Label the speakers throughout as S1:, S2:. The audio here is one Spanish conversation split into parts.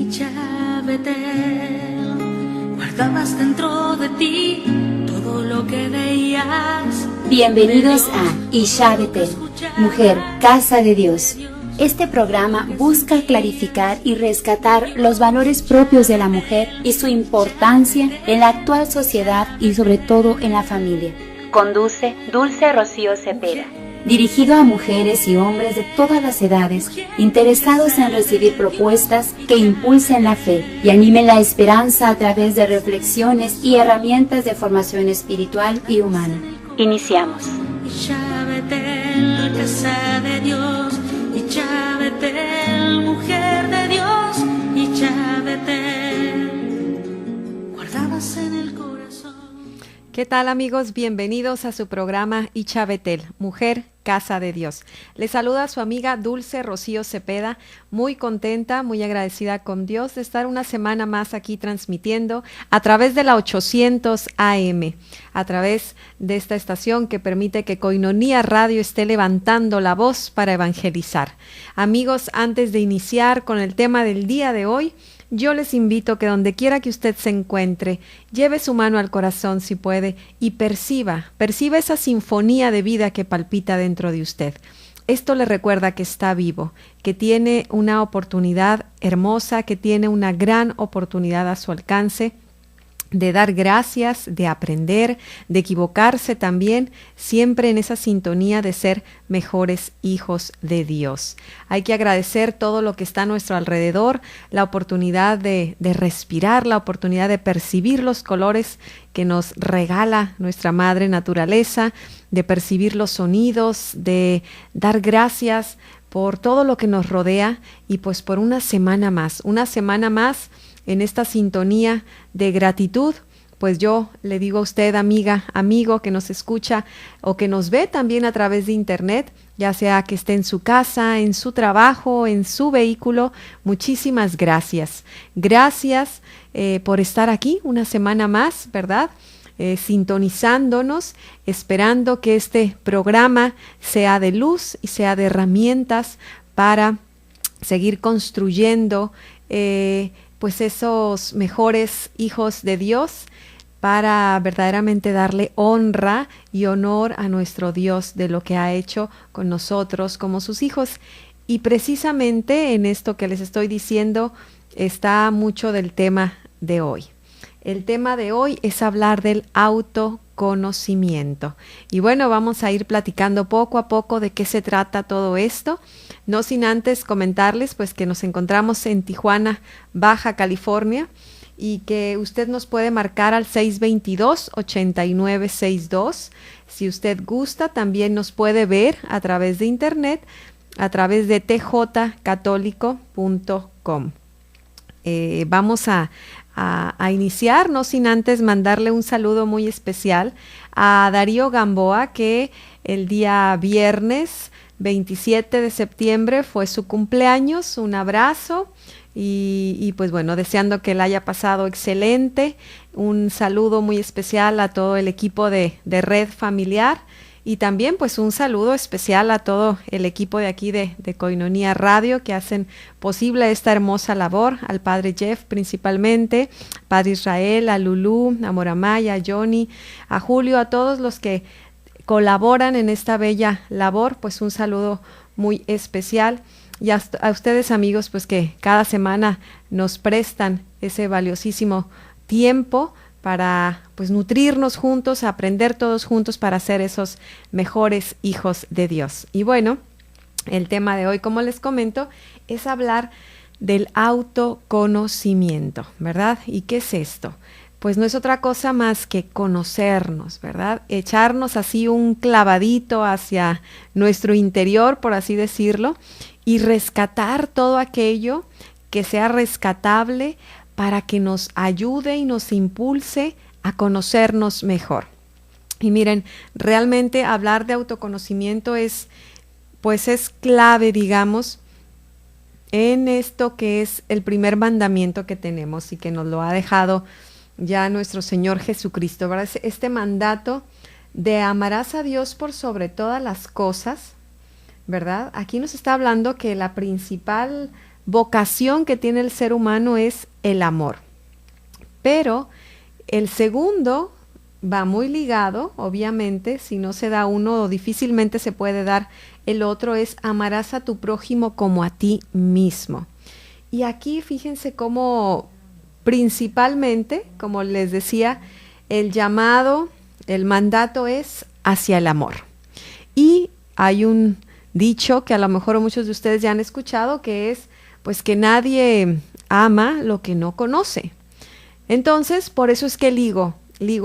S1: Isha Betel, guardabas dentro de ti todo lo que veías.
S2: Bienvenidos a Isha Betel, Mujer, Casa de Dios. Este programa busca clarificar y rescatar los valores propios de la mujer y su importancia en la actual sociedad y sobre todo en la familia. Conduce Dulce Rocío Cepeda. Dirigido a mujeres y hombres de todas las edades, interesados en recibir propuestas que impulsen la fe y animen la esperanza a través de reflexiones y herramientas de formación espiritual y humana. Iniciamos.
S1: Isha Betel, casa de Dios. Isha Betel, mujer de Dios. Isha Betel, guardadas en el corazón.
S3: ¿Qué tal, amigos? Bienvenidos a su programa Isha Betel, Mujer, Casa de Dios. Les saluda su amiga Dulce Rocío Cepeda, muy contenta, muy agradecida con Dios de estar una semana más aquí transmitiendo a través de la 800 AM, a través de esta estación que permite que Koinonia Radio esté levantando la voz para evangelizar. Amigos, antes de iniciar con el tema del día de hoy, yo les invito que donde quiera que usted se encuentre, lleve su mano al corazón si puede y perciba esa sinfonía de vida que palpita dentro de usted. Esto le recuerda que está vivo, que tiene una oportunidad hermosa, que tiene una gran oportunidad a su alcance de dar gracias, de aprender, de equivocarse también, siempre en esa sintonía de ser mejores hijos de Dios. Hay que agradecer todo lo que está a nuestro alrededor, la oportunidad de respirar, la oportunidad de percibir los colores que nos regala nuestra madre naturaleza, de percibir los sonidos, de dar gracias por todo lo que nos rodea y pues por una semana más en esta sintonía de gratitud, pues yo le digo a usted, amiga, amigo que nos escucha o que nos ve también a través de internet, ya sea que esté en su casa, en su trabajo, en su vehículo, muchísimas gracias. Gracias por estar aquí una semana más, ¿verdad? Sintonizándonos, esperando que este programa sea de luz y sea de herramientas para seguir construyendo pues esos mejores hijos de Dios, para verdaderamente darle honra y honor a nuestro Dios de lo que ha hecho con nosotros como sus hijos. Y precisamente en esto que les estoy diciendo está mucho del tema de hoy. El tema de hoy es hablar del autoconocimiento. Y bueno, vamos a ir platicando poco a poco de qué se trata todo esto. No sin antes comentarles pues que nos encontramos en Tijuana, Baja California, y que usted nos puede marcar al 622-8962. Si usted gusta, también nos puede ver a través de internet, a través de tjcatólico.com. Vamos a iniciar, no sin antes mandarle un saludo muy especial a Darío Gamboa, que el día viernes 27 de septiembre fue su cumpleaños. Un abrazo y pues bueno, deseando que la haya pasado excelente. Un saludo muy especial a todo el equipo de Red Familiar y también pues un saludo especial a todo el equipo de aquí de Koinonia Radio que hacen posible esta hermosa labor, al Padre Jeff principalmente, Padre Israel, a Lulú, a Moramaya, a Johnny, a Julio, a todos los que colaboran en esta bella labor, pues un saludo muy especial. Y a ustedes, amigos, pues que cada semana nos prestan ese valiosísimo tiempo para pues nutrirnos juntos, aprender todos juntos para ser esos mejores hijos de Dios. Y bueno, el tema de hoy, como les comento, es hablar del autoconocimiento, ¿verdad? ¿Y qué es esto? Pues no es otra cosa más que conocernos, ¿verdad? Echarnos así un clavadito hacia nuestro interior, por así decirlo, y rescatar todo aquello que sea rescatable para que nos ayude y nos impulse a conocernos mejor. Y miren, realmente hablar de autoconocimiento es clave, digamos, en esto que es el primer mandamiento que tenemos y que nos lo ha dejado ya nuestro Señor Jesucristo, ¿verdad? Este mandato de amarás a Dios por sobre todas las cosas, ¿verdad? Aquí nos está hablando que la principal vocación que tiene el ser humano es el amor. Pero el segundo va muy ligado, obviamente, si no se da uno, difícilmente se puede dar el otro, es amarás a tu prójimo como a ti mismo. Y aquí fíjense cómo principalmente, como les decía, el llamado, el mandato es hacia el amor. Y hay un dicho que a lo mejor muchos de ustedes ya han escuchado, que es pues que nadie ama lo que no conoce. Entonces, por eso es que ligo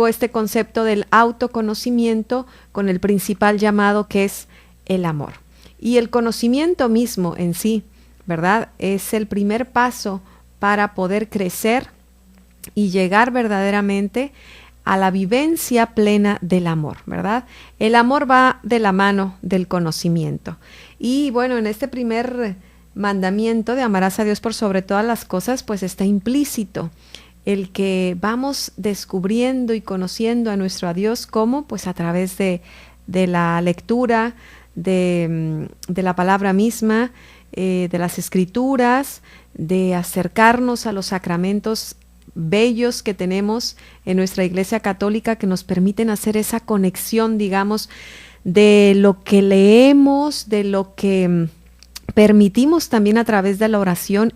S3: este concepto del autoconocimiento con el principal llamado, que es el amor. Y el conocimiento mismo en sí, ¿verdad?, es el primer paso para poder crecer y llegar verdaderamente a la vivencia plena del amor, ¿verdad? El amor va de la mano del conocimiento. Y bueno, en este primer mandamiento de amarás a Dios por sobre todas las cosas, pues está implícito el que vamos descubriendo y conociendo a nuestro Dios, ¿cómo? Pues a través de la lectura, de la palabra misma, de las escrituras, de acercarnos a los sacramentos bellos que tenemos en nuestra Iglesia Católica, que nos permiten hacer esa conexión, digamos, de lo que leemos, de lo que permitimos también a través de la oración.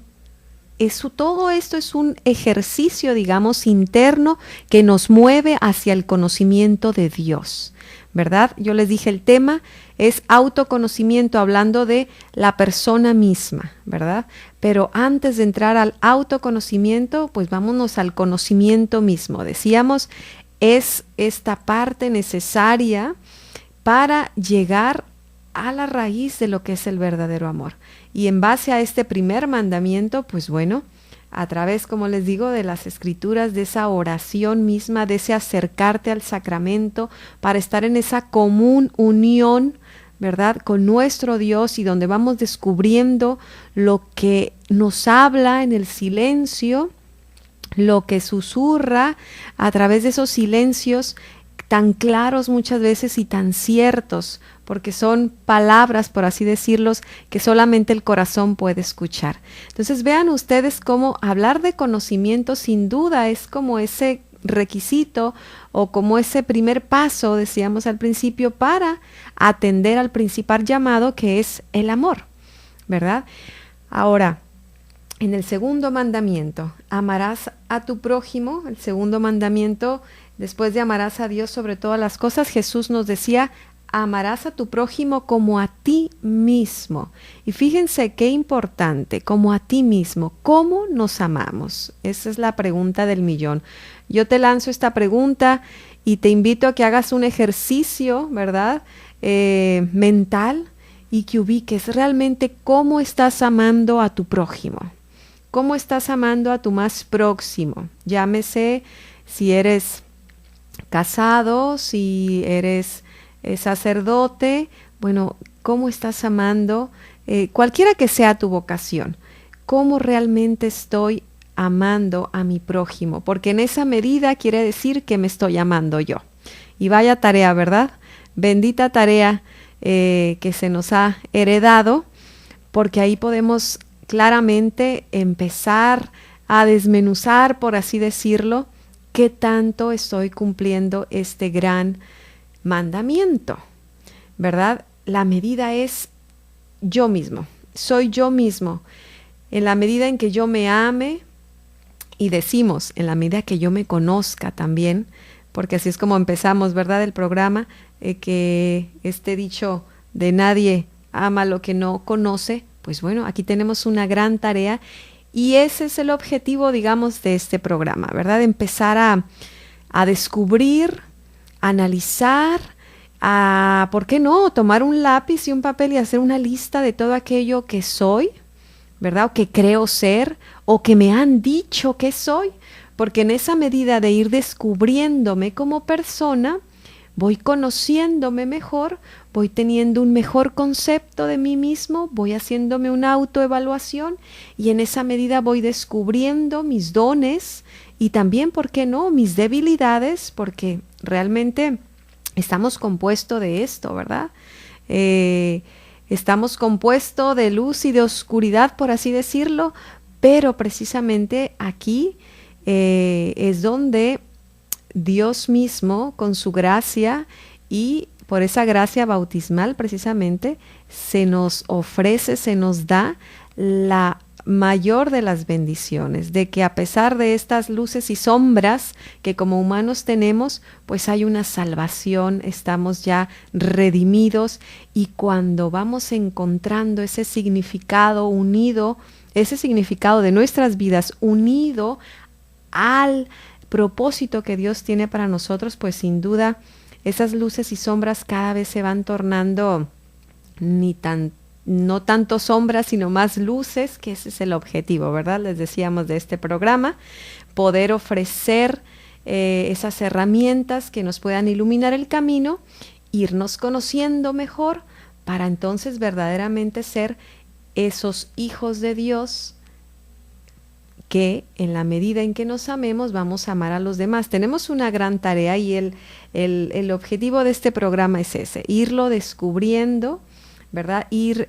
S3: Todo esto es un ejercicio, digamos, interno que nos mueve hacia el conocimiento de Dios, ¿verdad? Yo les dije, el tema es autoconocimiento, hablando de la persona misma, ¿verdad? Pero antes de entrar al autoconocimiento, pues vámonos al conocimiento mismo. Decíamos, es esta parte necesaria para llegar a la raíz de lo que es el verdadero amor. Y en base a este primer mandamiento, pues bueno, a través, como les digo, de las escrituras, de esa oración misma, de ese acercarte al sacramento para estar en esa común unión, ¿verdad?, con nuestro Dios, y donde vamos descubriendo lo que nos habla en el silencio, lo que susurra a través de esos silencios tan claros muchas veces y tan ciertos, porque son palabras, por así decirlos, que solamente el corazón puede escuchar. Entonces vean ustedes cómo hablar de conocimiento sin duda es como ese requisito o como ese primer paso, decíamos al principio, para atender al principal llamado, que es el amor, ¿verdad? Ahora, en el segundo mandamiento, amarás a tu prójimo. El segundo mandamiento, después de amarás a Dios sobre todas las cosas, Jesús nos decía, amarás a tu prójimo como a ti mismo. Y fíjense qué importante, como a ti mismo. ¿Cómo nos amamos? Esa es la pregunta del millón. Yo te lanzo esta pregunta y te invito a que hagas un ejercicio, ¿verdad?, mental, y que ubiques realmente cómo estás amando a tu prójimo. ¿Cómo estás amando a tu más próximo? Llámese si eres casado, si eres sacerdote, bueno, ¿cómo estás amando? Cualquiera que sea tu vocación, ¿cómo realmente estoy amando a mi prójimo? Porque en esa medida quiere decir que me estoy amando yo. Y vaya tarea, ¿verdad? Bendita tarea que se nos ha heredado, porque ahí podemos claramente empezar a desmenuzar, por así decirlo, qué tanto estoy cumpliendo este gran mandamiento, ¿verdad? La medida es yo mismo, soy yo mismo. En la medida en que yo me ame, y decimos, en la medida que yo me conozca también, porque así es como empezamos, ¿verdad?, el programa, que este dicho de nadie ama lo que no conoce. Pues bueno, aquí tenemos una gran tarea, y ese es el objetivo, digamos, de este programa, ¿verdad? Empezar a descubrir, a analizar, ¿por qué no?, tomar un lápiz y un papel y hacer una lista de todo aquello que soy, ¿verdad?, o que creo ser, o que me han dicho que soy, porque en esa medida de ir descubriéndome como persona, voy conociéndome mejor, voy teniendo un mejor concepto de mí mismo, voy haciéndome una autoevaluación, y en esa medida voy descubriendo mis dones y también, ¿por qué no?, mis debilidades, porque realmente estamos compuestos de esto, ¿verdad? estamos compuestos de luz y de oscuridad, por así decirlo, pero precisamente aquí es donde Dios mismo, con su gracia y por esa gracia bautismal precisamente, se nos ofrece, se nos da la mayor de las bendiciones, de que a pesar de estas luces y sombras que como humanos tenemos, pues hay una salvación, estamos ya redimidos, y cuando vamos encontrando ese significado unido, ese significado de nuestras vidas unido al propósito que Dios tiene para nosotros, pues sin duda esas luces y sombras cada vez se van tornando no tanto sombras, sino más luces, que ese es el objetivo, ¿verdad? Les decíamos de este programa, poder ofrecer esas herramientas que nos puedan iluminar el camino, irnos conociendo mejor, para entonces verdaderamente ser esos hijos de Dios que en la medida en que nos amemos vamos a amar a los demás. Tenemos una gran tarea y el objetivo de este programa es ese, irlo descubriendo, ¿verdad? Ir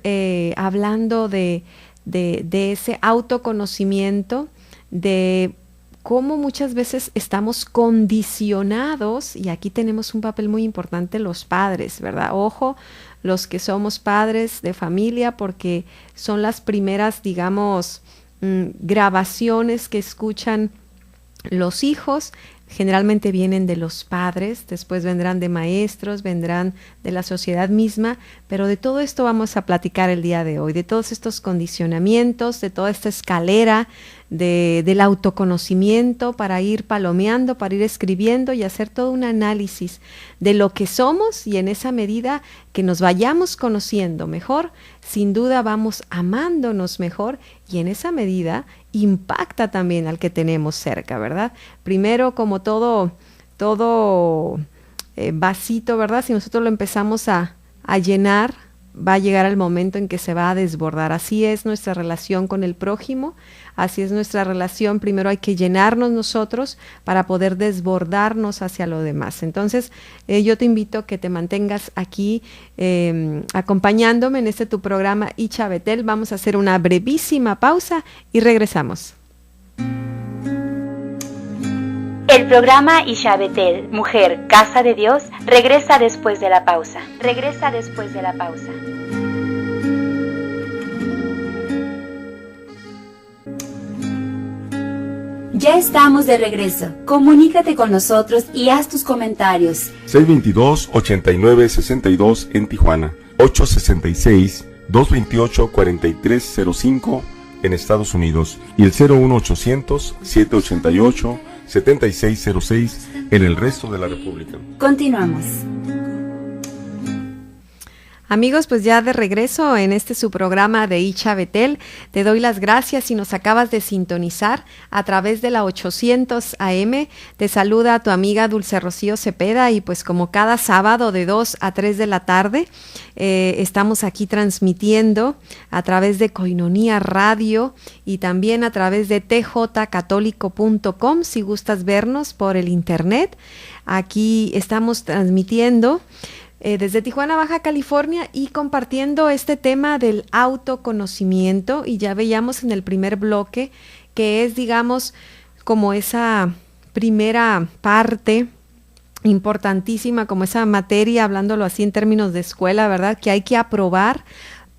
S3: hablando de ese autoconocimiento, de cómo muchas veces estamos condicionados, y aquí tenemos un papel muy importante los padres, ¿verdad? Ojo, los que somos padres de familia, porque son las primeras, digamos, grabaciones que escuchan los hijos. Generalmente vienen de los padres, después vendrán de maestros, vendrán de la sociedad misma, pero de todo esto vamos a platicar el día de hoy, de todos estos condicionamientos, de toda esta escalera del autoconocimiento, para ir palomeando, para ir escribiendo y hacer todo un análisis de lo que somos, y en esa medida que nos vayamos conociendo mejor, sin duda vamos amándonos mejor, y en esa medida impacta también al que tenemos cerca, ¿verdad? Primero, como todo vasito, ¿verdad? Si nosotros lo empezamos a llenar, va a llegar el momento en que se va a desbordar. Así es nuestra relación con el prójimo, así es nuestra relación. Primero hay que llenarnos nosotros para poder desbordarnos hacia lo demás. Entonces, yo te invito a que te mantengas aquí acompañándome en este tu programa Icha Betel. Vamos a hacer una brevísima pausa y regresamos.
S2: El programa Isha Betel, Mujer, Casa de Dios, regresa después de la pausa. Regresa después de la pausa. Ya estamos de regreso. Comunícate con nosotros y haz tus comentarios.
S4: 622-8962 en Tijuana, 866-228-4305 en Estados Unidos y el 01800-788-7606 en el resto de la República.
S2: Continuamos.
S3: Amigos, pues ya de regreso en este su programa de Icha Betel. Te doy las gracias si nos acabas de sintonizar a través de la 800 AM. Te saluda tu amiga Dulce Rocío Cepeda, y pues como cada sábado de 2 a 3 de la tarde estamos aquí transmitiendo a través de Koinonia Radio y también a través de tjcatólico.com si gustas vernos por el internet. Aquí estamos transmitiendo desde Tijuana, Baja California, y compartiendo este tema del autoconocimiento. Y ya veíamos en el primer bloque que es, digamos, como esa primera parte importantísima, como esa materia, hablándolo así en términos de escuela, ¿verdad?, que hay que aprobar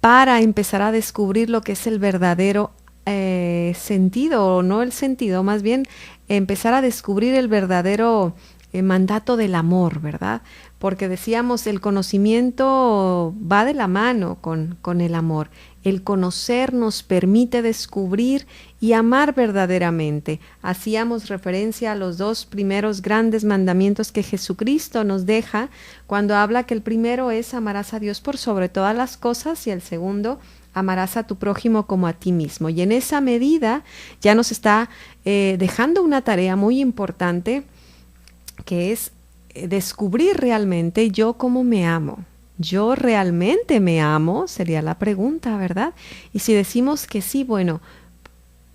S3: para empezar a descubrir lo que es el verdadero sentido, o no el sentido, más bien empezar a descubrir el verdadero mandato del amor, ¿verdad? Porque decíamos, el conocimiento va de la mano con el amor. El conocer nos permite descubrir y amar verdaderamente. Hacíamos referencia a los dos primeros grandes mandamientos que Jesucristo nos deja, cuando habla que el primero es amarás a Dios por sobre todas las cosas, y el segundo, amarás a tu prójimo como a ti mismo. Y en esa medida ya nos está dejando una tarea muy importante, que es descubrir realmente yo cómo me amo. ¿Yo realmente me amo? Sería la pregunta, ¿verdad? Y si decimos que sí, bueno,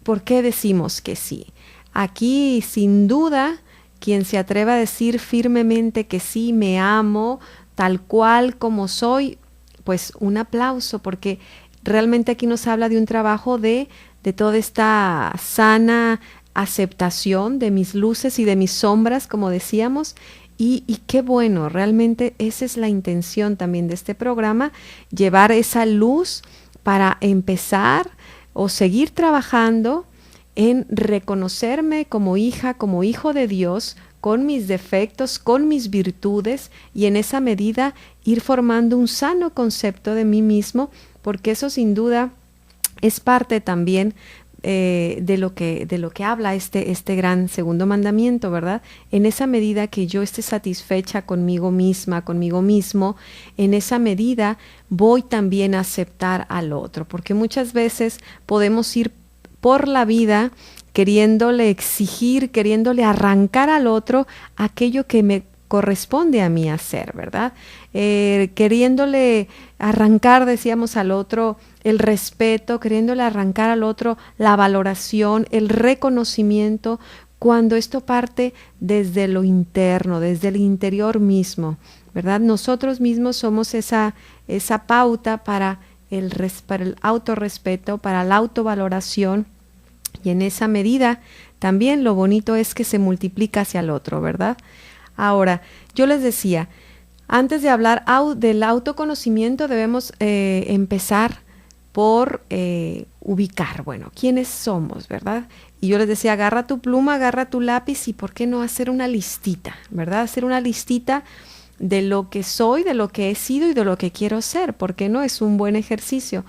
S3: ¿por qué decimos que sí? Aquí, sin duda, quien se atreva a decir firmemente que sí, me amo, tal cual como soy, pues un aplauso, porque realmente aquí nos habla de un trabajo de toda esta sana aceptación de mis luces y de mis sombras, como decíamos, y qué bueno, realmente esa es la intención también de este programa, llevar esa luz para empezar o seguir trabajando en reconocerme como hija, como hijo de Dios, con mis defectos, con mis virtudes, y en esa medida ir formando un sano concepto de mí mismo, porque eso sin duda es parte también de lo que habla este gran segundo mandamiento, ¿verdad? En esa medida que yo esté satisfecha conmigo misma, conmigo mismo, en esa medida voy también a aceptar al otro, porque muchas veces podemos ir por la vida queriéndole exigir, queriéndole arrancar al otro aquello que me corresponde a mí hacer, ¿verdad? Queriéndole arrancar, decíamos, al otro el respeto, queriéndole arrancar al otro la valoración, el reconocimiento, cuando esto parte desde lo interno, desde el interior mismo, ¿verdad? Nosotros mismos somos esa pauta para el autorrespeto, para la autovaloración, y en esa medida también lo bonito es que se multiplica hacia el otro, ¿verdad? Ahora, yo les decía, antes de hablar del autoconocimiento debemos empezar por ubicar, bueno, quiénes somos, ¿verdad? Y yo les decía, agarra tu pluma, agarra tu lápiz y ¿por qué no hacer una listita, ¿verdad? Hacer una listita de lo que soy, de lo que he sido y de lo que quiero ser, ¿por qué no? Es un buen ejercicio.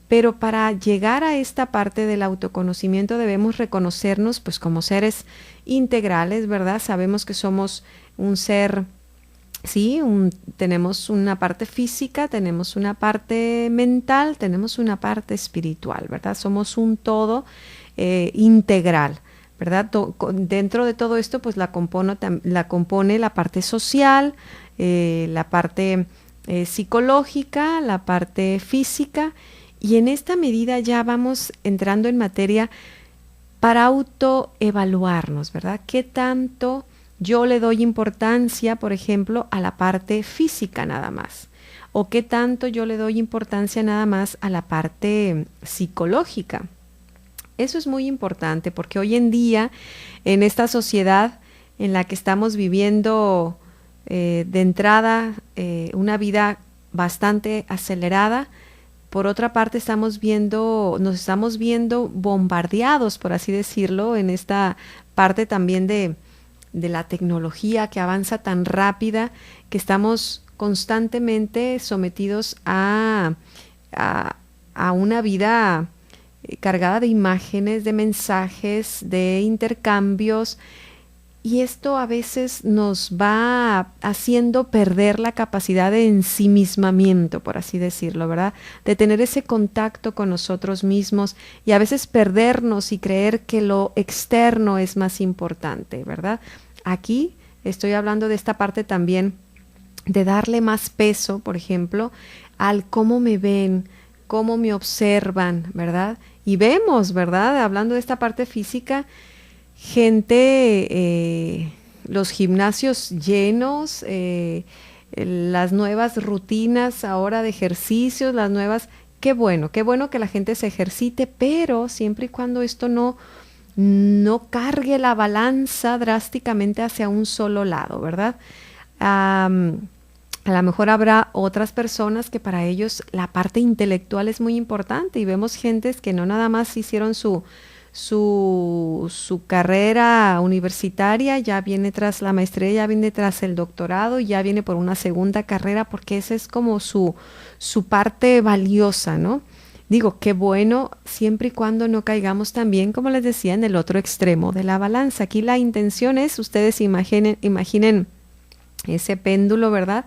S3: Pero para llegar a esta parte del autoconocimiento debemos reconocernos pues como seres integrales, ¿verdad? Sabemos que somos un ser, sí, tenemos una parte física, tenemos una parte mental, tenemos una parte espiritual, ¿verdad? Somos un todo integral, ¿verdad? Dentro de todo esto pues la compone la parte social, la parte psicológica, la parte física. Y en esta medida ya vamos entrando en materia para autoevaluarnos, ¿verdad? ¿Qué tanto yo le doy importancia, por ejemplo, a la parte física nada más? ¿O qué tanto yo le doy importancia nada más a la parte psicológica? Eso es muy importante porque hoy en día, en esta sociedad en la que estamos viviendo de entrada una vida bastante acelerada, por otra parte nos estamos viendo bombardeados, por así decirlo, en esta parte también de la tecnología que avanza tan rápida, que estamos constantemente sometidos a una vida cargada de imágenes, de mensajes, de intercambios, y esto a veces nos va haciendo perder la capacidad de ensimismamiento, por así decirlo, ¿verdad? De tener ese contacto con nosotros mismos y a veces perdernos y creer que lo externo es más importante, ¿verdad? Aquí estoy hablando de esta parte también de darle más peso, por ejemplo, al cómo me ven, cómo me observan, ¿verdad? Y vemos, ¿verdad? Hablando de esta parte física, gente, los gimnasios llenos, las nuevas rutinas ahora de ejercicios, qué bueno que la gente se ejercite, pero siempre y cuando esto no cargue la balanza drásticamente hacia un solo lado, ¿verdad? A lo mejor habrá otras personas que para ellos la parte intelectual es muy importante y vemos gentes que no nada más hicieron su carrera universitaria, ya viene tras la maestría, ya viene tras el doctorado, ya viene por una segunda carrera, porque esa es como su parte valiosa, ¿no? Digo, qué bueno, siempre y cuando no caigamos también, como les decía, en el otro extremo de la balanza. Aquí la intención es, ustedes imaginen ese péndulo, ¿verdad?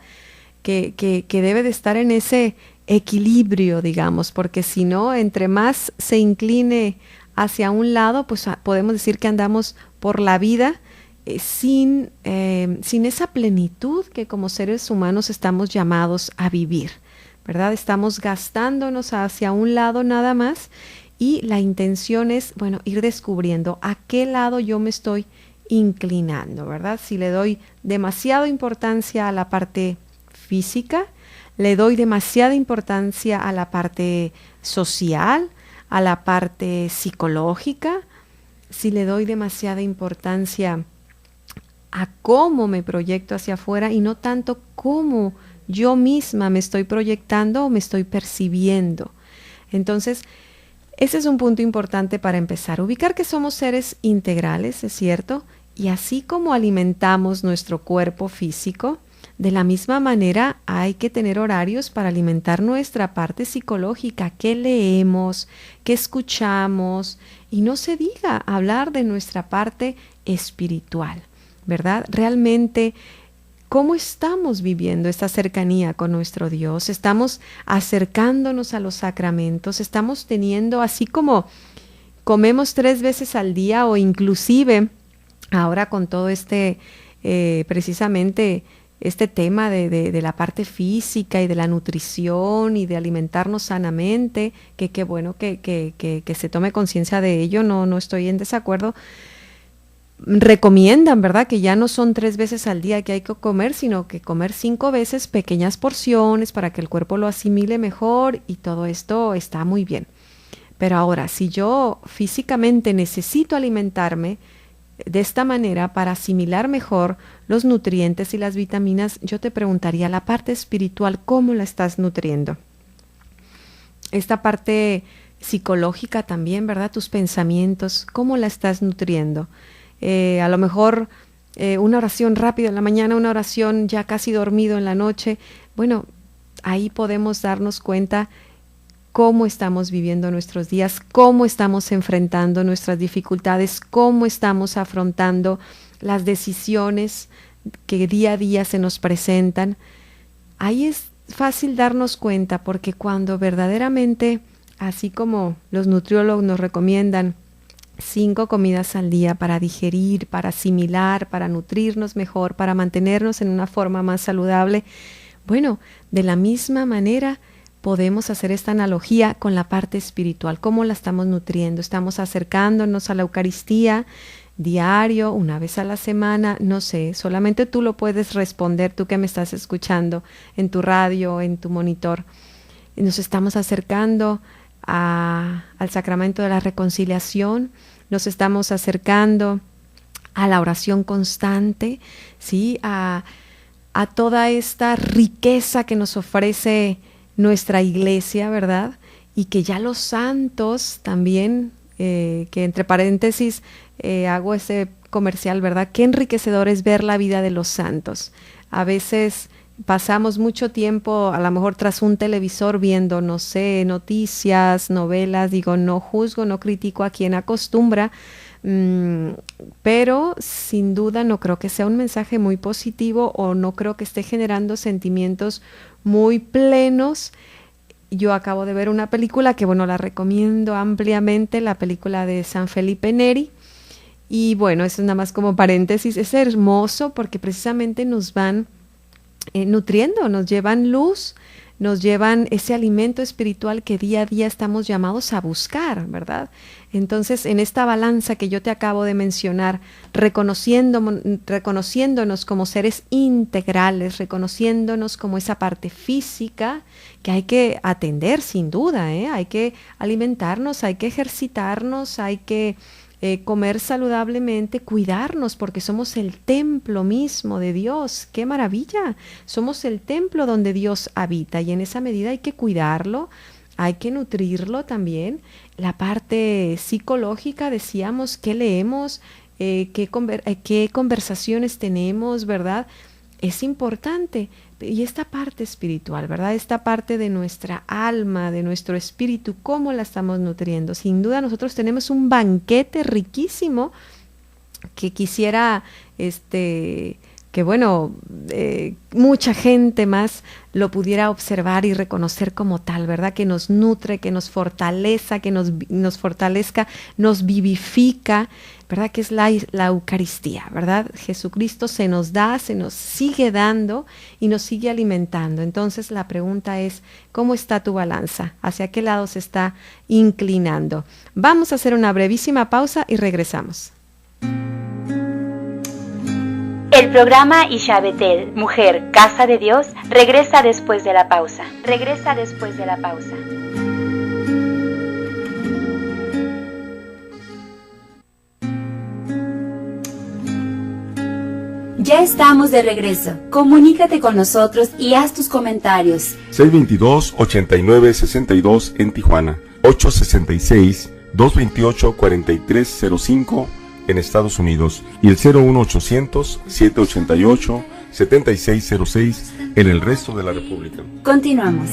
S3: Que debe de estar en ese equilibrio, digamos, porque si no, entre más se incline hacia un lado, pues podemos decir que andamos por la vida sin esa plenitud que como seres humanos estamos llamados a vivir, ¿verdad? Estamos gastándonos hacia un lado nada más y la intención es, bueno, ir descubriendo a qué lado yo me estoy inclinando, ¿verdad? Si le doy demasiada importancia a la parte física, le doy demasiada importancia a la parte social, a la parte psicológica, si le doy demasiada importancia a cómo me proyecto hacia afuera y no tanto cómo yo misma me estoy proyectando o me estoy percibiendo. Entonces, ese es un punto importante para empezar. Ubicar que somos seres integrales, es cierto, y así como alimentamos nuestro cuerpo físico, de la misma manera hay que tener horarios para alimentar nuestra parte psicológica, qué leemos, qué escuchamos, y no se diga hablar de nuestra parte espiritual, ¿verdad? Realmente, ¿cómo estamos viviendo esta cercanía con nuestro Dios? ¿Estamos acercándonos a los sacramentos? ¿Estamos teniendo, así como comemos 3 veces al día o inclusive ahora con todo precisamente este tema de la parte física y de la nutrición y de alimentarnos sanamente, que qué bueno que se tome conciencia de ello, no estoy en desacuerdo. Recomiendan, ¿verdad?, que ya no son 3 veces al día que hay que comer, sino que comer 5 veces, pequeñas porciones para que el cuerpo lo asimile mejor, y todo esto está muy bien. Pero ahora, si yo físicamente necesito alimentarme de esta manera para asimilar mejor los nutrientes y las vitaminas, yo te preguntaría, la parte espiritual, ¿cómo la estás nutriendo? Esta parte psicológica también, ¿verdad? Tus pensamientos, ¿cómo la estás nutriendo? A lo mejor una oración rápida en la mañana, una oración ya casi dormido en la noche. Bueno, ahí podemos darnos cuenta cómo estamos viviendo nuestros días, cómo estamos enfrentando nuestras dificultades, cómo estamos afrontando las decisiones que día a día se nos presentan. Ahí es fácil darnos cuenta, porque cuando verdaderamente, así como los nutriólogos nos recomiendan 5 comidas al día para digerir, para asimilar, para nutrirnos mejor, para mantenernos en una forma más saludable, bueno, de la misma manera podemos hacer esta analogía con la parte espiritual. ¿Cómo la estamos nutriendo? Estamos acercándonos a la Eucaristía diario, una vez a la semana, no sé, solamente tú lo puedes responder, tú que me estás escuchando en tu radio, en tu monitor. Nos estamos acercando al sacramento de la reconciliación, nos estamos acercando a la oración constante, ¿sí? A toda esta riqueza que nos ofrece nuestra iglesia, ¿verdad? Y que ya los santos también, que entre paréntesis hago ese comercial, ¿verdad? Qué enriquecedor es ver la vida de los santos. A veces pasamos mucho tiempo, a lo mejor tras un televisor, viendo, no sé, noticias, novelas. Digo, no juzgo, no critico a quien acostumbra, pero sin duda no creo que sea un mensaje muy positivo, o no creo que esté generando sentimientos muy plenos. Yo acabo de ver una película que, bueno, la recomiendo ampliamente, la película de San Felipe Neri, y bueno, eso es nada más como paréntesis. Es hermoso porque precisamente nos van nutriendo, nos llevan luz, nos llevan ese alimento espiritual que día a día estamos llamados a buscar, ¿verdad? Entonces, en esta balanza que yo te acabo de mencionar, reconociéndonos como seres integrales, reconociéndonos como esa parte física que hay que atender sin duda, hay que alimentarnos, hay que ejercitarnos, hay que comer saludablemente, cuidarnos, porque somos el templo mismo de Dios. ¡Qué maravilla! Somos el templo donde Dios habita, y en esa medida hay que cuidarlo, hay que nutrirlo también. La parte psicológica, decíamos, qué leemos, qué conversaciones tenemos, ¿verdad? Es importante. Y esta parte espiritual, ¿verdad? Esta parte de nuestra alma, de nuestro espíritu, ¿cómo la estamos nutriendo? Sin duda nosotros tenemos un banquete riquísimo que quisiera, que bueno, mucha gente más lo pudiera observar y reconocer como tal, ¿verdad? Que nos nutre, que nos fortaleza, que nos fortalezca, nos vivifica, ¿verdad? Que es la Eucaristía, ¿verdad? Jesucristo se nos da, se nos sigue dando y nos sigue alimentando. Entonces la pregunta es, ¿cómo está tu balanza? ¿Hacia qué lado se está inclinando? Vamos a hacer una brevísima pausa y regresamos.
S2: El programa Isha Betel, Mujer, Casa de Dios, regresa después de la pausa. Ya estamos de regreso. Comunícate con nosotros y haz tus comentarios.
S4: 622-8962 en Tijuana, 866-228-4305 en Estados Unidos y el 01800-788-7606 en el resto de la República.
S2: Continuamos.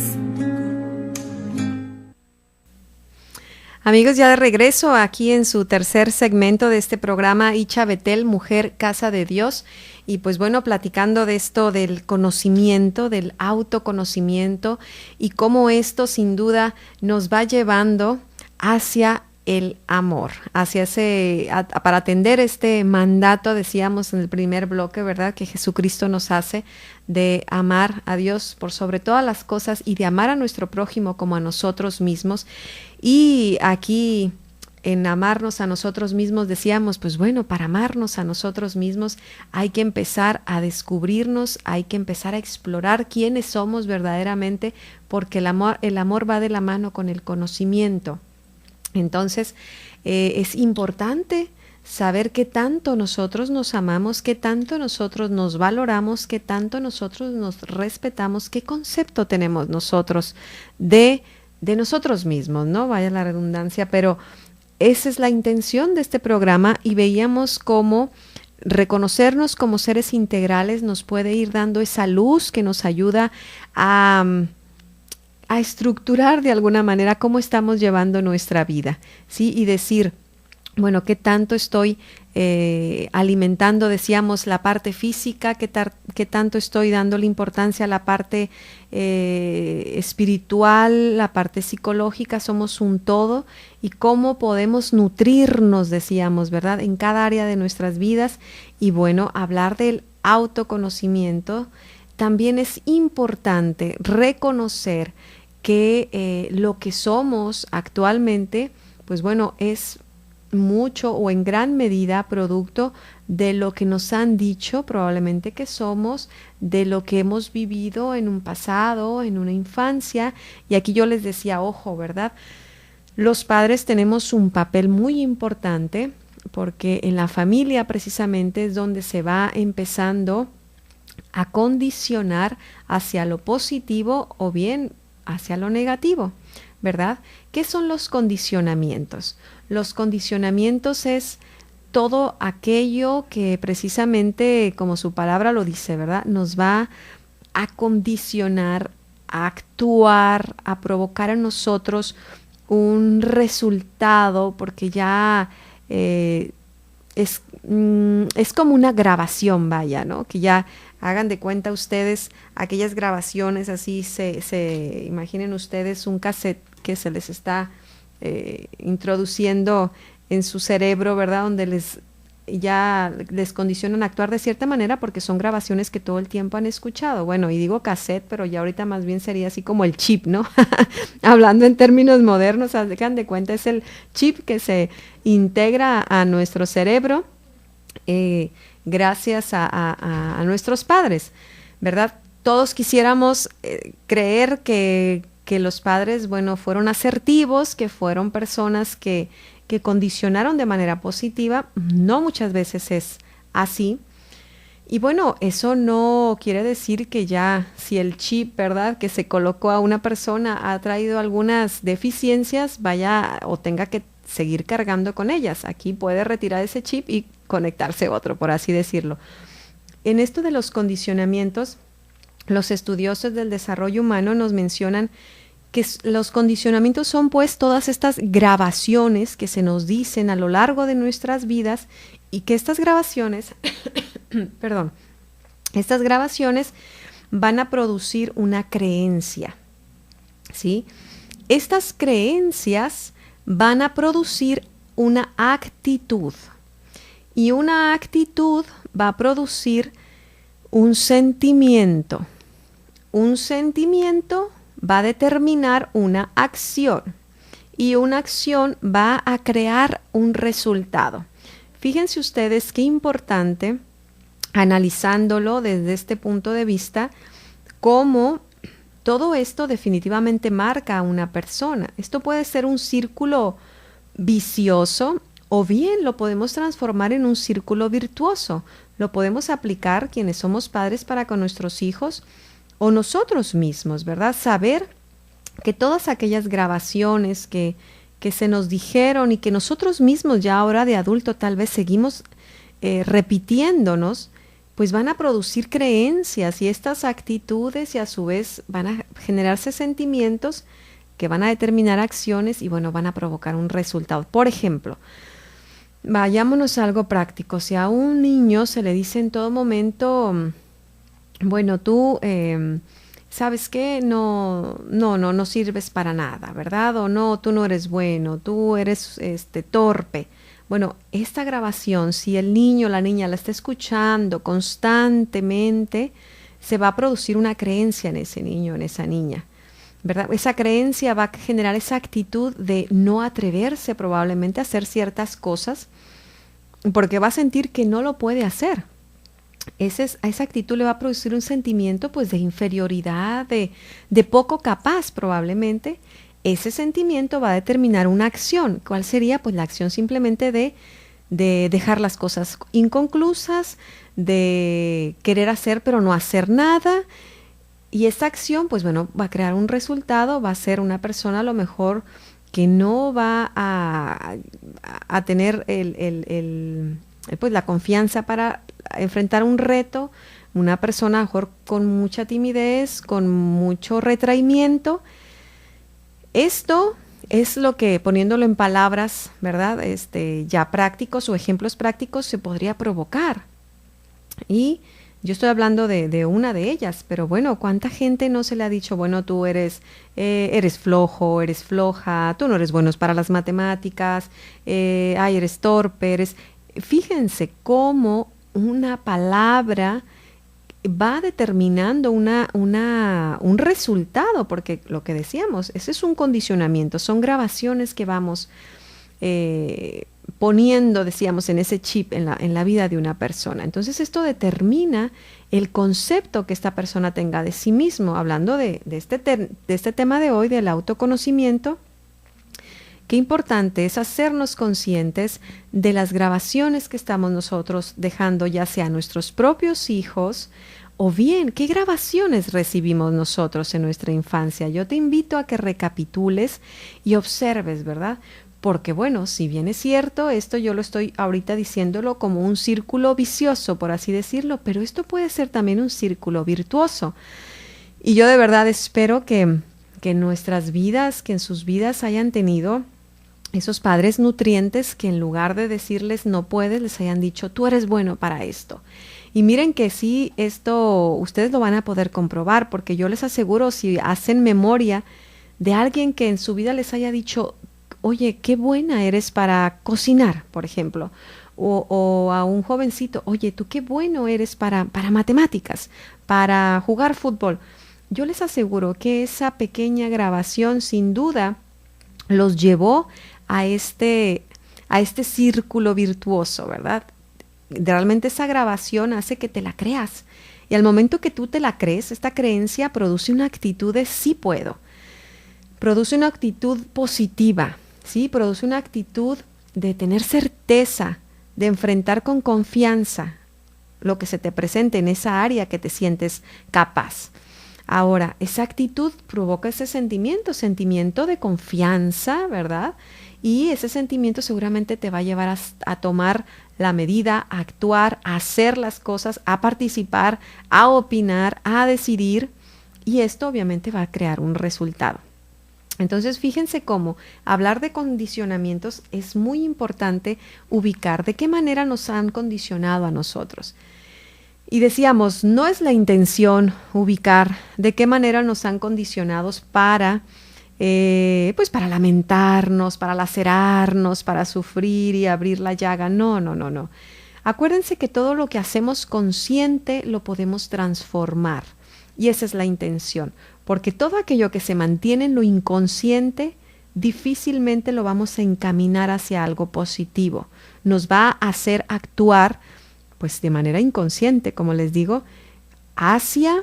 S3: Amigos, ya de regreso aquí en su tercer segmento de este programa Isha Betel, Mujer, Casa de Dios. Y pues bueno, platicando de esto del conocimiento, del autoconocimiento y cómo esto sin duda nos va llevando hacia el amor, para atender este mandato, decíamos en el primer bloque, ¿verdad?, que Jesucristo nos hace de amar a Dios por sobre todas las cosas y de amar a nuestro prójimo como a nosotros mismos. Y aquí en amarnos a nosotros mismos decíamos, pues bueno, para amarnos a nosotros mismos hay que empezar a descubrirnos, hay que empezar a explorar quiénes somos verdaderamente, porque el amor va de la mano con el conocimiento. Entonces, es importante saber qué tanto nosotros nos amamos, qué tanto nosotros nos valoramos, qué tanto nosotros nos respetamos, qué concepto tenemos nosotros de nosotros mismos, ¿no? Vaya la redundancia, pero esa es la intención de este programa y veíamos cómo reconocernos como seres integrales nos puede ir dando esa luz que nos ayuda a estructurar de alguna manera cómo estamos llevando nuestra vida, ¿sí? Y decir, bueno, ¿qué tanto estoy alimentando, decíamos, la parte física? ¿Qué tanto estoy dándole importancia a la parte espiritual, la parte psicológica? Somos un todo. Y cómo podemos nutrirnos, decíamos, ¿verdad?, en cada área de nuestras vidas. Y bueno, hablar del autoconocimiento, también es importante reconocer que lo que somos actualmente, pues bueno, es mucho o en gran medida producto de lo que nos han dicho probablemente que somos, de lo que hemos vivido en un pasado, en una infancia. Y aquí yo les decía, ojo, ¿verdad? Los padres tenemos un papel muy importante porque en la familia precisamente es donde se va empezando a condicionar hacia lo positivo o bien hacia lo negativo, ¿verdad? ¿Qué son los condicionamientos? Los condicionamientos es todo aquello que precisamente, como su palabra lo dice, ¿verdad?, nos va a condicionar, a actuar, a provocar en nosotros un resultado, porque ya es como una grabación, vaya, ¿no? Que ya hagan de cuenta ustedes aquellas grabaciones así, se imaginen ustedes un cassette que se les está introduciendo en su cerebro, ¿verdad?, donde les condicionan a actuar de cierta manera porque son grabaciones que todo el tiempo han escuchado. Bueno, y digo cassette, pero ya ahorita más bien sería así como el chip, ¿no? Hablando en términos modernos, hagan de cuenta, es el chip que se integra a nuestro cerebro gracias a nuestros padres, ¿verdad? Todos quisiéramos creer que los padres, bueno, fueron asertivos, que fueron personas que condicionaron de manera positiva. No muchas veces es así. Y bueno, eso no quiere decir que ya si el chip, ¿verdad?, que se colocó a una persona ha traído algunas deficiencias, vaya o tenga que seguir cargando con ellas. Aquí puede retirar ese chip y conectarse otro, por así decirlo. En esto de los condicionamientos, los estudiosos del desarrollo humano nos mencionan que los condicionamientos son pues todas estas grabaciones que se nos dicen a lo largo de nuestras vidas y que estas grabaciones, estas grabaciones van a producir una creencia, ¿sí? Estas creencias van a producir una actitud y una actitud va a producir un sentimiento. Un sentimiento va a determinar una acción y una acción va a crear un resultado. Fíjense ustedes qué importante analizándolo desde este punto de vista, cómo todo esto definitivamente marca a una persona. Esto puede ser un círculo vicioso o bien lo podemos transformar en un círculo virtuoso. Lo podemos aplicar quienes somos padres para con nuestros hijos o nosotros mismos, ¿verdad? Saber que todas aquellas grabaciones que se nos dijeron y que nosotros mismos ya ahora de adulto tal vez seguimos repitiéndonos, pues van a producir creencias y estas actitudes y a su vez van a generarse sentimientos que van a determinar acciones y bueno, van a provocar un resultado. Por ejemplo, vayámonos a algo práctico. Si a un niño se le dice en todo momento, bueno, tú, ¿sabes qué? No sirves para nada, ¿verdad? O no, tú no eres bueno, tú eres torpe. Bueno, esta grabación, si el niño o la niña la está escuchando constantemente, se va a producir una creencia en ese niño, en esa niña, ¿verdad? Esa creencia va a generar esa actitud de no atreverse probablemente a hacer ciertas cosas porque va a sentir que no lo puede hacer. Esa actitud le va a producir un sentimiento pues de inferioridad, de poco capaz probablemente. Ese sentimiento va a determinar una acción. ¿Cuál sería? Pues la acción simplemente de dejar las cosas inconclusas, de querer hacer pero no hacer nada. Y esta acción, pues bueno, va a crear un resultado, va a ser una persona a lo mejor que no va a tener pues la confianza para enfrentar un reto, una persona a lo mejor con mucha timidez, con mucho retraimiento. Esto es lo que, poniéndolo en palabras, ¿verdad? Ya prácticos o ejemplos prácticos se podría provocar. Y yo estoy hablando de una de ellas, pero bueno, ¿cuánta gente no se le ha dicho, bueno, tú eres flojo, eres floja, tú no eres bueno para las matemáticas, eres torpe, Fíjense cómo una palabra va determinando un resultado, porque lo que decíamos, ese es un condicionamiento, son grabaciones que vamos poniendo, decíamos, en ese chip en la vida de una persona. Entonces esto determina el concepto que esta persona tenga de sí mismo. Hablando de este tema de hoy, del autoconocimiento, qué importante es hacernos conscientes de las grabaciones que estamos nosotros dejando, ya sea a nuestros propios hijos, o bien, ¿qué grabaciones recibimos nosotros en nuestra infancia? Yo te invito a que recapitules y observes, ¿verdad? Porque bueno, si bien es cierto, esto yo lo estoy ahorita diciéndolo como un círculo vicioso, por así decirlo, pero esto puede ser también un círculo virtuoso. Y yo de verdad espero que en nuestras vidas, que en sus vidas hayan tenido esos padres nutrientes que en lugar de decirles no puedes, les hayan dicho tú eres bueno para esto. Y miren que sí, esto ustedes lo van a poder comprobar, porque yo les aseguro, si hacen memoria de alguien que en su vida les haya dicho, oye, qué buena eres para cocinar, por ejemplo, o a un jovencito, oye, tú qué bueno eres para matemáticas, para jugar fútbol. Yo les aseguro que esa pequeña grabación sin duda los llevó a este círculo virtuoso, ¿verdad? Realmente esa grabación hace que te la creas. Y al momento que tú te la crees, esta creencia produce una actitud de sí puedo. Produce una actitud positiva, ¿sí? Produce una actitud de tener certeza, de enfrentar con confianza lo que se te presente en esa área que te sientes capaz. Ahora, esa actitud provoca ese sentimiento de confianza, ¿verdad? Y ese sentimiento seguramente te va a llevar a tomar la medida, a actuar, a hacer las cosas, a participar, a opinar, a decidir, y esto obviamente va a crear un resultado. Entonces, fíjense cómo hablar de condicionamientos es muy importante ubicar de qué manera nos han condicionado a nosotros. Y decíamos, no es la intención ubicar de qué manera nos han condicionado para lamentarnos, para lacerarnos, para sufrir y abrir la llaga. No. Acuérdense que todo lo que hacemos consciente lo podemos transformar. Y esa es la intención. Porque todo aquello que se mantiene en lo inconsciente, difícilmente lo vamos a encaminar hacia algo positivo. Nos va a hacer actuar pues de manera inconsciente, como les digo, hacia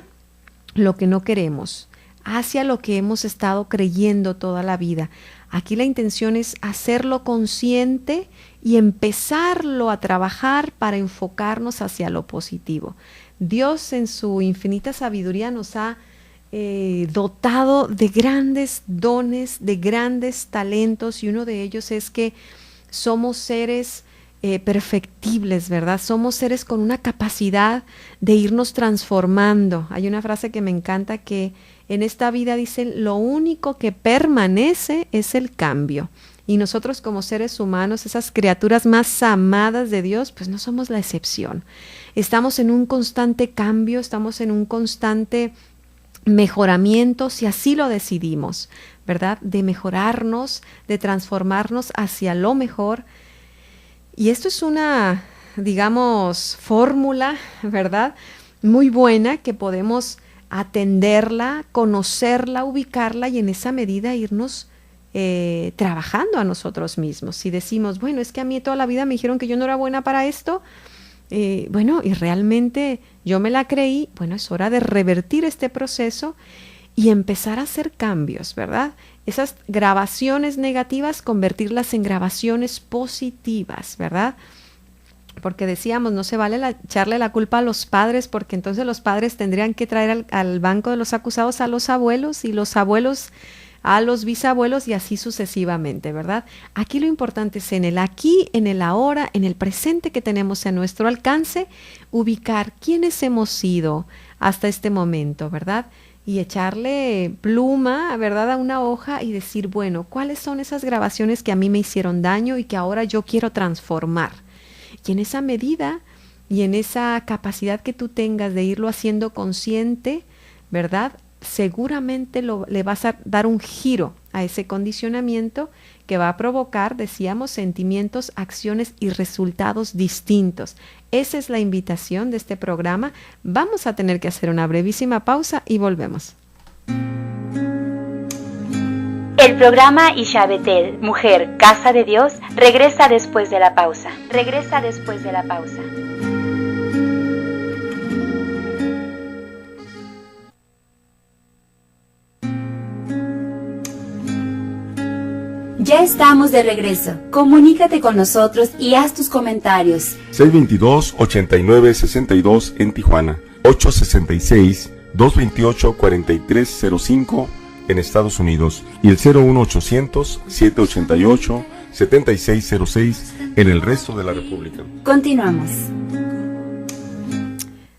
S3: lo que no queremos, hacia lo que hemos estado creyendo toda la vida. Aquí la intención es hacerlo consciente y empezarlo a trabajar para enfocarnos hacia lo positivo. Dios en su infinita sabiduría nos ha dotado de grandes dones, de grandes talentos, y uno de ellos es que somos seres perfectibles, ¿verdad? Somos seres con una capacidad de irnos transformando. Hay una frase que me encanta que en esta vida dicen, lo único que permanece es el cambio. Y nosotros como seres humanos, esas criaturas más amadas de Dios, pues no somos la excepción. Estamos en un constante cambio, estamos en un constante mejoramiento, si así lo decidimos, ¿verdad? De mejorarnos, de transformarnos hacia lo mejor. Y esto es una, digamos, fórmula, ¿verdad? Muy buena, que podemos atenderla, conocerla, ubicarla y en esa medida irnos trabajando a nosotros mismos. Si decimos, bueno, es que a mí toda la vida me dijeron que yo no era buena para esto, bueno, y realmente yo me la creí, bueno, es hora de revertir este proceso y empezar a hacer cambios, ¿verdad? Esas grabaciones negativas, convertirlas en grabaciones positivas, ¿verdad? Porque decíamos, no se vale echarle la culpa a los padres, porque entonces los padres tendrían que traer al banco de los acusados a los abuelos y los abuelos a los bisabuelos y así sucesivamente, ¿verdad? Aquí lo importante es en el aquí, en el ahora, en el presente que tenemos a nuestro alcance, ubicar quiénes hemos sido hasta este momento, ¿verdad? Y echarle pluma, ¿verdad?, a una hoja y decir, bueno, ¿cuáles son esas grabaciones que a mí me hicieron daño y que ahora yo quiero transformar? Y en esa medida y en esa capacidad que tú tengas de irlo haciendo consciente, ¿verdad?, seguramente le vas a dar un giro a ese condicionamiento que va a provocar, decíamos, sentimientos, acciones y resultados distintos. Esa es la invitación de este programa. Vamos a tener que hacer una brevísima pausa y volvemos.
S2: El programa Isha Betel, Mujer, Casa de Dios, regresa después de la pausa. Regresa después de la pausa. Ya estamos de regreso. Comunícate con nosotros y haz tus comentarios.
S4: 622-8962 en Tijuana, 866-228-4305 en Estados Unidos y el 01800-788-7606 en el resto de la República.
S2: Continuamos.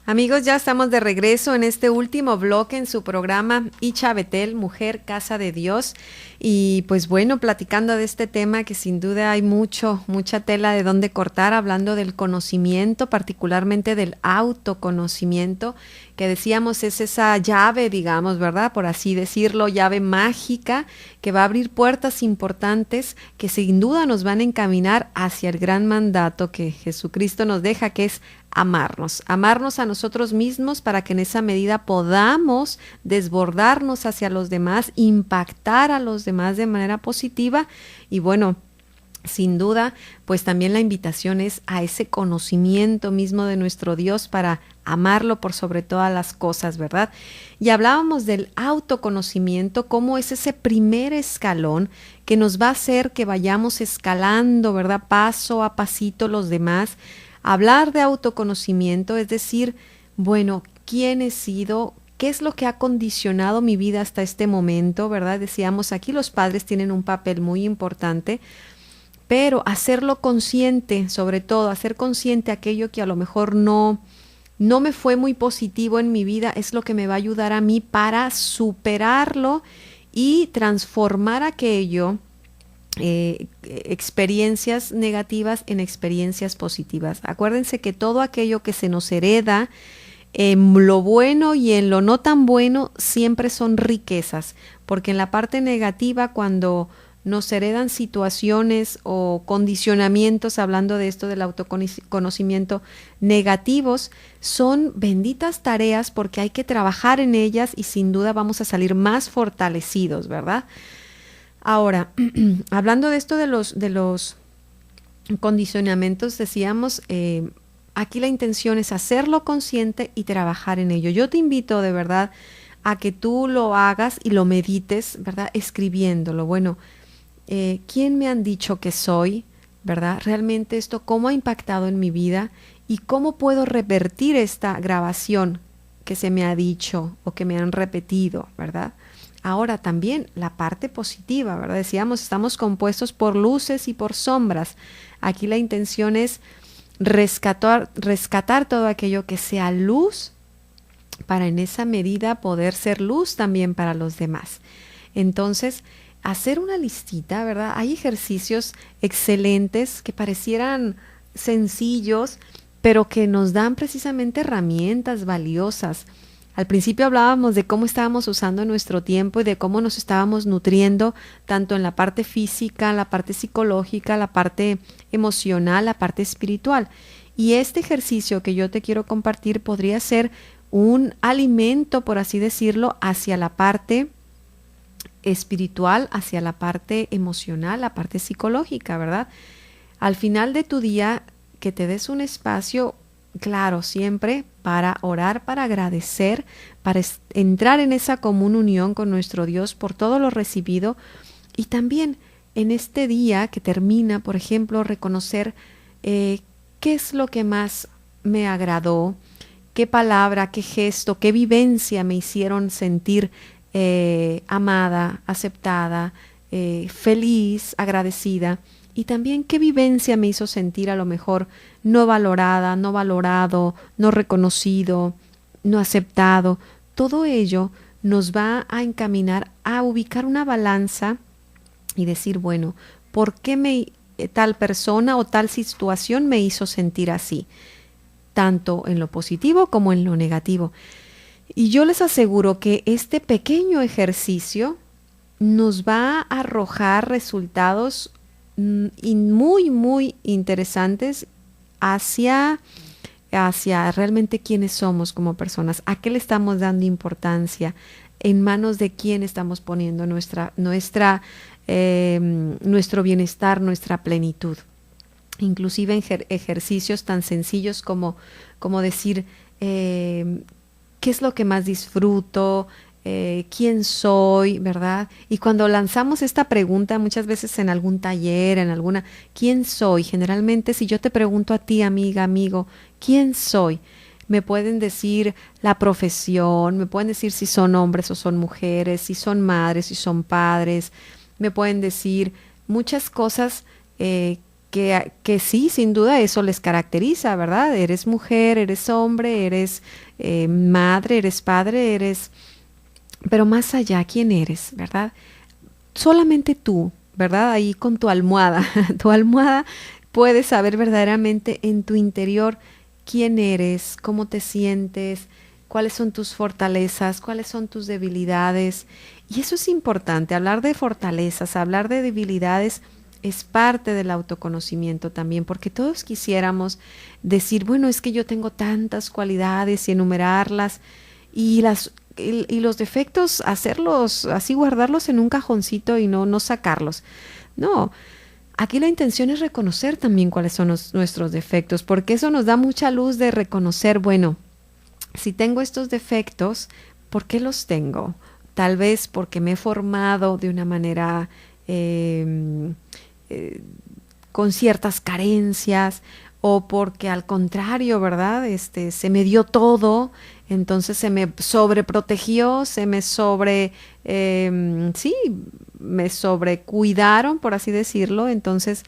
S3: Amigos, ya estamos de regreso en este último bloque en su programa Isha Betel, Mujer, Casa de Dios. Y pues bueno, platicando de este tema que sin duda hay mucha tela de dónde cortar, hablando del conocimiento, particularmente del autoconocimiento, que decíamos es esa llave, digamos, ¿verdad?, por así decirlo, llave mágica que va a abrir puertas importantes que sin duda nos van a encaminar hacia el gran mandato que Jesucristo nos deja, que es amarnos a nosotros mismos para que en esa medida podamos desbordarnos hacia los demás, impactar a los demás de manera positiva. Y bueno, sin duda, pues también la invitación es a ese conocimiento mismo de nuestro Dios para amarlo por sobre todas las cosas, ¿verdad? Y hablábamos del autoconocimiento, cómo es ese primer escalón que nos va a hacer que vayamos escalando, ¿verdad?, paso a pasito los demás. Hablar de autoconocimiento es decir, bueno, ¿quién he sido? ¿Qué es lo que ha condicionado mi vida hasta este momento? ¿Verdad? Decíamos, aquí los padres tienen un papel muy importante, pero hacerlo consciente, sobre todo, hacer consciente aquello que a lo mejor no me fue muy positivo en mi vida, es lo que me va a ayudar a mí para superarlo y transformar aquello, experiencias negativas en experiencias positivas. Acuérdense que todo aquello que se nos hereda, en lo bueno y en lo no tan bueno, siempre son riquezas, porque en la parte negativa, cuando nos heredan situaciones o condicionamientos, hablando de esto del autoconocimiento, negativos, son benditas tareas porque hay que trabajar en ellas y sin duda vamos a salir más fortalecidos, ¿verdad? Ahora, hablando de esto de los condicionamientos, decíamos, aquí la intención es hacerlo consciente y trabajar en ello. Yo te invito de verdad a que tú lo hagas y lo medites, ¿verdad? Escribiéndolo. Bueno, ¿quién me han dicho que soy? ¿Verdad? Realmente esto, ¿cómo ha impactado en mi vida? ¿Y cómo puedo revertir esta grabación que se me ha dicho o que me han repetido? ¿Verdad? Ahora también la parte positiva, ¿verdad? Decíamos, estamos compuestos por luces y por sombras. Aquí la intención es rescatar todo aquello que sea luz, para en esa medida poder ser luz también para los demás. Entonces, hacer una listita, ¿verdad? Hay ejercicios excelentes que parecieran sencillos, pero que nos dan precisamente herramientas valiosas. Al principio hablábamos de cómo estábamos usando nuestro tiempo y de cómo nos estábamos nutriendo, tanto en la parte física, la parte psicológica, la parte emocional, la parte espiritual. Y este ejercicio que yo te quiero compartir podría ser un alimento, por así decirlo, hacia la parte espiritual, hacia la parte emocional, la parte psicológica, ¿verdad? Al final de tu día, que te des un espacio, claro, siempre para orar, para agradecer, para entrar en esa común unión con nuestro Dios por todo lo recibido, y también en este día que termina, por ejemplo, reconocer qué es lo que más me agradó, qué palabra, qué gesto, qué vivencia me hicieron sentir amada, aceptada, feliz, agradecida, y también qué vivencia me hizo sentir a lo mejor no valorada, no valorado, no reconocido, no aceptado. Todo ello nos va a encaminar a ubicar una balanza y decir, bueno, ¿por qué tal persona o tal situación me hizo sentir así? Tanto en lo positivo como en lo negativo. Y yo les aseguro que este pequeño ejercicio nos va a arrojar resultados muy, muy interesantes hacia realmente quiénes somos como personas, a qué le estamos dando importancia, en manos de quién estamos poniendo nuestro bienestar, nuestra plenitud. Inclusive en ejercicios tan sencillos como decir qué es lo que más disfruto, quién soy, ¿verdad? Y cuando lanzamos esta pregunta muchas veces en algún taller, ¿quién soy? Generalmente si yo te pregunto a ti, amiga, amigo, ¿quién soy? Me pueden decir la profesión, me pueden decir si son hombres o son mujeres, si son madres, si son padres, me pueden decir muchas cosas que sí, sin duda eso les caracteriza, ¿verdad? Eres mujer, eres hombre, eres madre, eres padre, pero más allá, ¿quién eres, verdad? Solamente tú, ¿verdad? Ahí con tu almohada puedes saber verdaderamente en tu interior quién eres, cómo te sientes, cuáles son tus fortalezas, cuáles son tus debilidades. Y eso es importante, hablar de fortalezas, hablar de debilidades es parte del autoconocimiento también, porque todos quisiéramos decir, bueno, es que yo tengo tantas cualidades y enumerarlas y los defectos hacerlos así, guardarlos en un cajoncito y no sacarlos. No, aquí la intención es reconocer también cuáles son nuestros defectos, porque eso nos da mucha luz de reconocer, bueno, si tengo estos defectos, ¿por qué los tengo? Tal vez porque me he formado de una manera con ciertas carencias, o porque al contrario, ¿verdad? Se me dio todo, entonces se me sobreprotegió, me sobrecuidaron, por así decirlo, entonces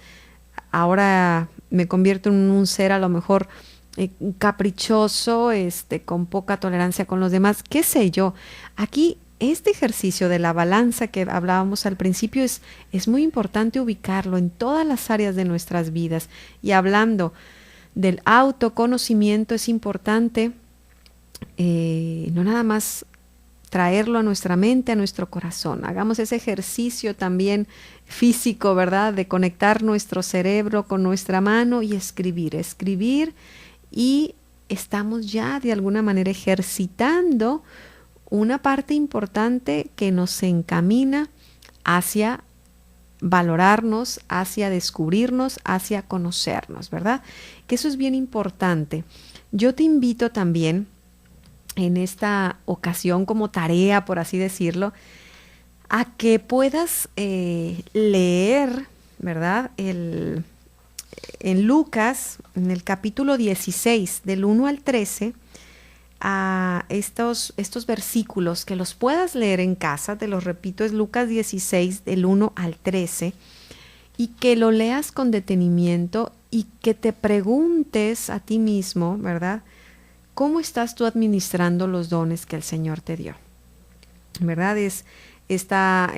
S3: ahora me convierto en un ser a lo mejor caprichoso, con poca tolerancia con los demás, qué sé yo. Aquí este ejercicio de la balanza que hablábamos al principio es muy importante ubicarlo en todas las áreas de nuestras vidas. Y hablando del autoconocimiento, es importante no nada más traerlo a nuestra mente, a nuestro corazón. Hagamos ese ejercicio también físico, ¿verdad? De conectar nuestro cerebro con nuestra mano y escribir, y estamos ya de alguna manera ejercitando una parte importante que nos encamina hacia valorarnos, hacia descubrirnos, hacia conocernos, ¿verdad? Que eso es bien importante. Yo te invito también en esta ocasión como tarea, por así decirlo, a que puedas leer, ¿verdad? En Lucas, en el capítulo 16, del 1 al 13, a estos versículos, que los puedas leer en casa, te los repito, es Lucas 16, del 1 al 13, y que lo leas con detenimiento y que te preguntes a ti mismo, ¿verdad? ¿Cómo estás tú administrando los dones que el Señor te dio? ¿Verdad? Es esta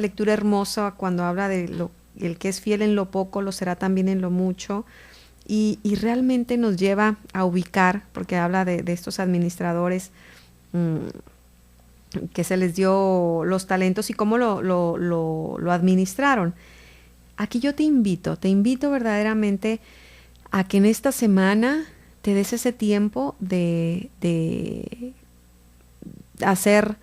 S3: lectura hermosa cuando habla de el que es fiel en lo poco, lo será también en lo mucho, y realmente nos lleva a ubicar, porque habla de estos administradores que se les dio los talentos y cómo lo administraron. Aquí yo te invito verdaderamente a que en esta semana te des ese tiempo de hacer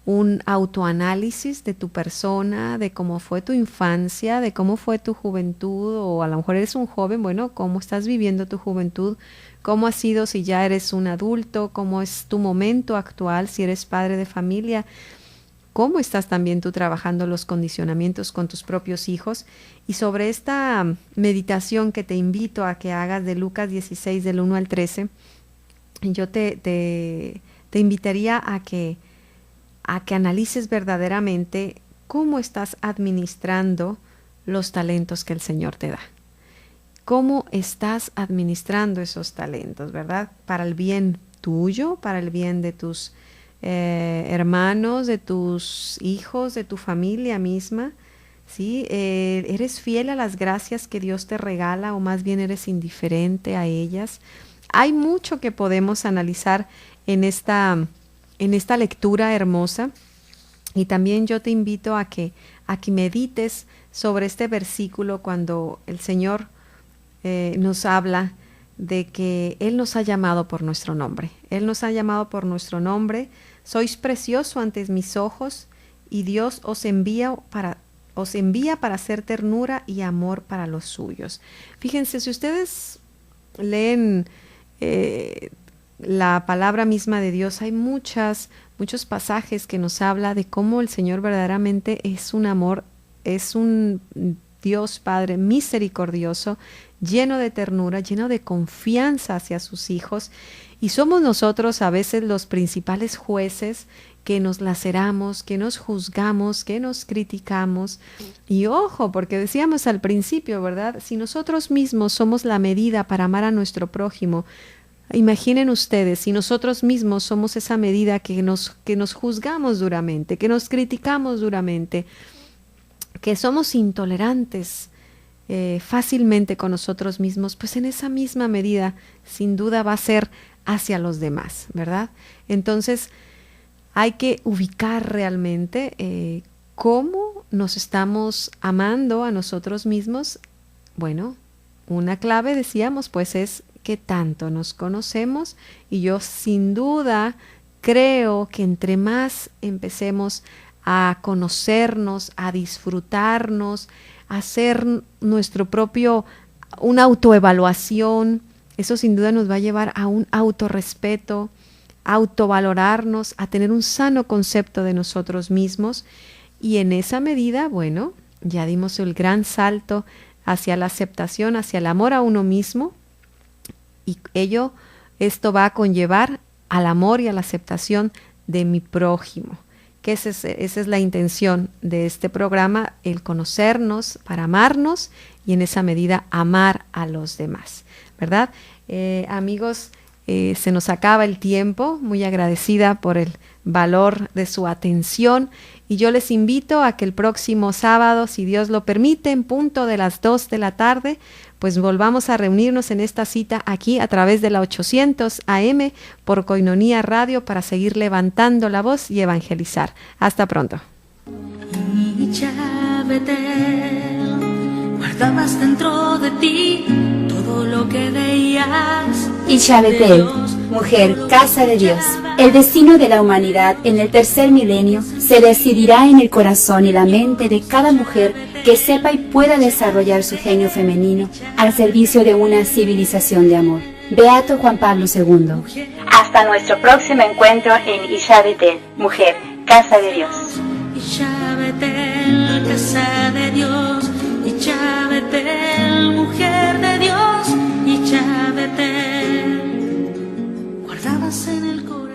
S3: un autoanálisis de tu persona, de cómo fue tu infancia, de cómo fue tu juventud, o a lo mejor eres un joven, bueno, cómo estás viviendo tu juventud, cómo ha sido si ya eres un adulto, cómo es tu momento actual, si eres padre de familia, cómo estás también tú trabajando los condicionamientos con tus propios hijos. Y sobre esta meditación que te invito a que hagas de Lucas 16, del 1 al 13, yo te invitaría a que analices verdaderamente cómo estás administrando los talentos que el Señor te da. Cómo estás administrando esos talentos, ¿verdad? Para el bien tuyo, para el bien de tus hermanos, de tus hijos, de tu familia misma, ¿sí? ¿Eres fiel a las gracias que Dios te regala o más bien eres indiferente a ellas? Hay mucho que podemos analizar en esta lectura hermosa, y también yo te invito a que medites sobre este versículo cuando el Señor nos habla de que Él nos ha llamado por nuestro nombre. Él nos ha llamado por nuestro nombre. Sois precioso ante mis ojos, y Dios os envía para hacer ternura y amor para los suyos. Fíjense, si ustedes leen la palabra misma de Dios, hay muchos pasajes que nos habla de cómo el Señor verdaderamente es un amor, es un Dios Padre misericordioso, lleno de ternura, lleno de confianza hacia sus hijos, y somos nosotros a veces los principales jueces que nos laceramos, que nos juzgamos, que nos criticamos. Y ojo, porque decíamos al principio, ¿verdad? Si nosotros mismos somos la medida para amar a nuestro prójimo, imaginen ustedes, si nosotros mismos somos esa medida que nos juzgamos duramente, que nos criticamos duramente, que somos intolerantes fácilmente con nosotros mismos, pues en esa misma medida sin duda va a ser hacia los demás, ¿verdad? Entonces hay que ubicar realmente cómo nos estamos amando a nosotros mismos. Bueno, una clave, decíamos, pues es que tanto nos conocemos, y yo sin duda creo que entre más empecemos a conocernos, a disfrutarnos, a hacer nuestro propio, una autoevaluación, eso sin duda nos va a llevar a un autorrespeto, a autovalorarnos, a tener un sano concepto de nosotros mismos, y en esa medida, bueno, ya dimos el gran salto hacia la aceptación, hacia el amor a uno mismo, y esto va a conllevar al amor y a la aceptación de mi prójimo, que esa es la intención de este programa, el conocernos para amarnos y en esa medida amar a los demás, ¿verdad? Amigos, se nos acaba el tiempo, muy agradecida por el valor de su atención, y yo les invito a que el próximo sábado, si Dios lo permite, en punto de las 2 de la tarde, pues volvamos a reunirnos en esta cita aquí a través de la 800 AM por Koinonia Radio para seguir levantando la voz y evangelizar. Hasta pronto.
S1: Y ya Betel, guardabas dentro de ti todo lo que veías.
S2: Y ya Betel, mujer, casa de Dios. El destino de la humanidad en el tercer milenio se decidirá en el corazón y la mente de cada mujer que sepa y pueda desarrollar su genio femenino al servicio de una civilización de amor. Beato Juan Pablo II. Hasta nuestro próximo encuentro en Isha Betel, mujer, casa de Dios.
S1: Isha Betel, casa de Dios. Isha Betel, mujer de Dios. Isha Betel, guardadas en el corazón.